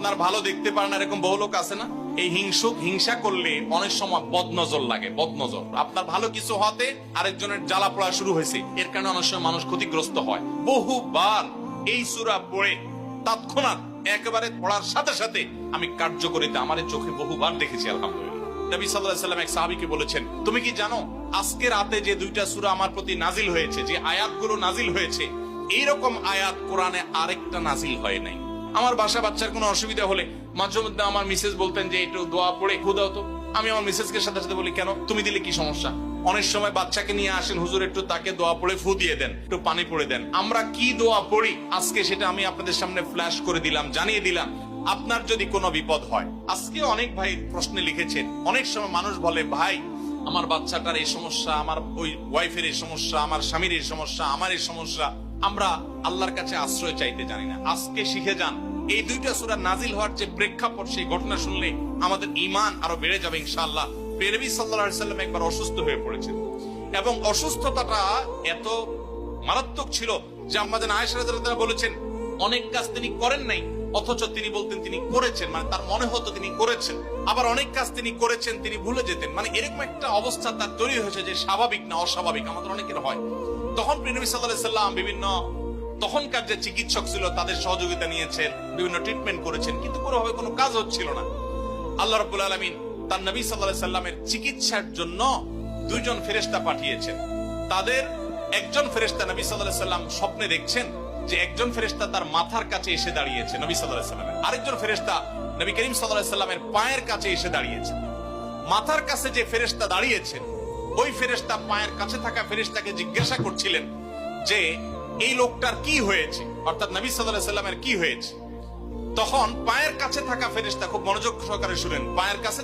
আপনার ভালো দেখতে পারেন এরকম বহু লোক আছে না? এই হিংসা করলে অনেক সময় বদনজর লাগে, বদনজর। আপনার ভালো কিছু হতে আরেকজনের জ্বালা পড়া শুরু হয়েছে, এর কারণে অনেক সময় মানুষ ক্ষতিগ্রস্ত হয়। বহুবার এই সূরা পড়ে তৎক্ষণাৎ একেবারে পড়ার সাথে সাথে আমি কার্যকরিতা আমার চোখে বহুবার দেখেছি, আলহামদুলিল্লাহ। নবী সাল্লাল্লাহু আলাইহি ওয়াসাল্লাম এক সাহাবীকে বলেছেন, তুমি কি জানো আজকে রাতে যে 2টা সূরা আমার প্রতি নাজিল হয়েছে, যে আয়াতগুলো নাজিল হয়েছে, এইরকম আয়াত কোরআনে আরেকটা নাজিল হয় নাই। আমার বাসা বাচ্চার কোনো অসুবিধা হলে মাঝে মধ্যে আমার মিসেস বলতেন যে একটু দোয়া পড়ে খু দাও তো। আমি আমার মিসেসকে সাথে সাথে বলি, কেন, তুমি দিলে কি সমস্যা? অনেক সময় বাচ্চাকে নিয়ে আসেন, হুজুর একটু তাকে দোয়া পড়ে ফু দিয়ে দেন, একটু পানি পড়ে দেন। আমরা কি দোয়া পড়ি আজকে সেটা আমি আপনাদের সামনে ফ্ল্যাশ করে দিলাম, জানিয়ে দিলাম। আপনার যদি কোনো বিপদ হয়, আজকে অনেক ভাই প্রশ্নে লিখেছেন, অনেক সময় মানুষ বলে, ভাই আমার বাচ্চাটার এই সমস্যা, আমার ওই ওয়াইফের এই সমস্যা, আমার স্বামীর এই সমস্যা, আমার এই সমস্যা, আমরা আল্লাহর কাছে আশ্রয় চাইতে জানি না। আজকে শিখে যান, এই 2টা সূরা নাজিল হওয়ার যে প্রেক্ষাপট, সেই ঘটনা শুনলে আমাদের ঈমান আরো বেড়ে যাবে ইনশাআল্লাহ। নবী সাল্লাল্লাহু আলাইহি ওয়াসাল্লাম একবার অসুস্থ হয়ে পড়েছেন এবং অসুস্থতাটা এত মারাত্মক ছিল যে আম্মা জান আয়েশা রাদিয়াল্লাহু তাআলা বলেছেন, অনেক কাজ তিনি করেন নাই অথচ তিনি বলতেন তিনি করেছেন, মানে তার মনে হতো তিনি করেছেন। আবার অনেক কাজ তিনি করেছেন তিনি ভুলে যেতেন, মানে এরকম একটা অবস্থা তার তৈরি হয়েছে যে স্বাভাবিক না অস্বাভাবিক, আমাদের অনেকের হয়। তখন নবী সাল্লাল্লাহু আলাইহি ওয়াসাল্লাম বিভিন্ন তখনকার যে চিকিৎসক ছিল তাদের সহযোগিতা নিয়েছেন, বিভিন্ন ট্রিটমেন্ট করেছেন, কিন্তু কোনোভাবে কোনো কাজ হচ্ছিল না। আল্লাহ রাব্বুল আলামিন তার নবী সাল্লাল্লাহু আলাইহি ওয়াসাল্লামের চিকিৎসার জন্য 2জন ফেরেশতা পাঠিয়েছেন। তাদের একজন ফেরেশতা নবী সাল্লাল্লাহু আলাইহি ওয়াসাল্লাম স্বপ্নে দেখছেন যে একজন ফেরেশতা তার মাথার কাছে এসে দাঁড়িয়েছে নবী সাল্লাল্লাহু আলাইহি ওয়াসাল্লামের, আরেকজন ফেরেশতা নবী করিম সাল্লাল্লাহু আলাইহি ওয়াসাল্লামের পায়ের কাছে এসে দাঁড়িয়েছে। মাথার কাছে যে ফেরেশতা দাঁড়িয়েছেন, ওই ফেরেশতা পায়ের কাছে থাকা ফেরেশতাকে জিজ্ঞাসা করছিলেন যে এই লোকটার কি হয়েছে, অর্থাৎ নবী সাল্লাল্লাহু আলাইহি ওয়াসাল্লামের কি হয়েছে। তখন পায়ের কাছে থাকা ফেরেশতা খুব মনোযোগ সহকারে শুনেন, পায়ের কাছে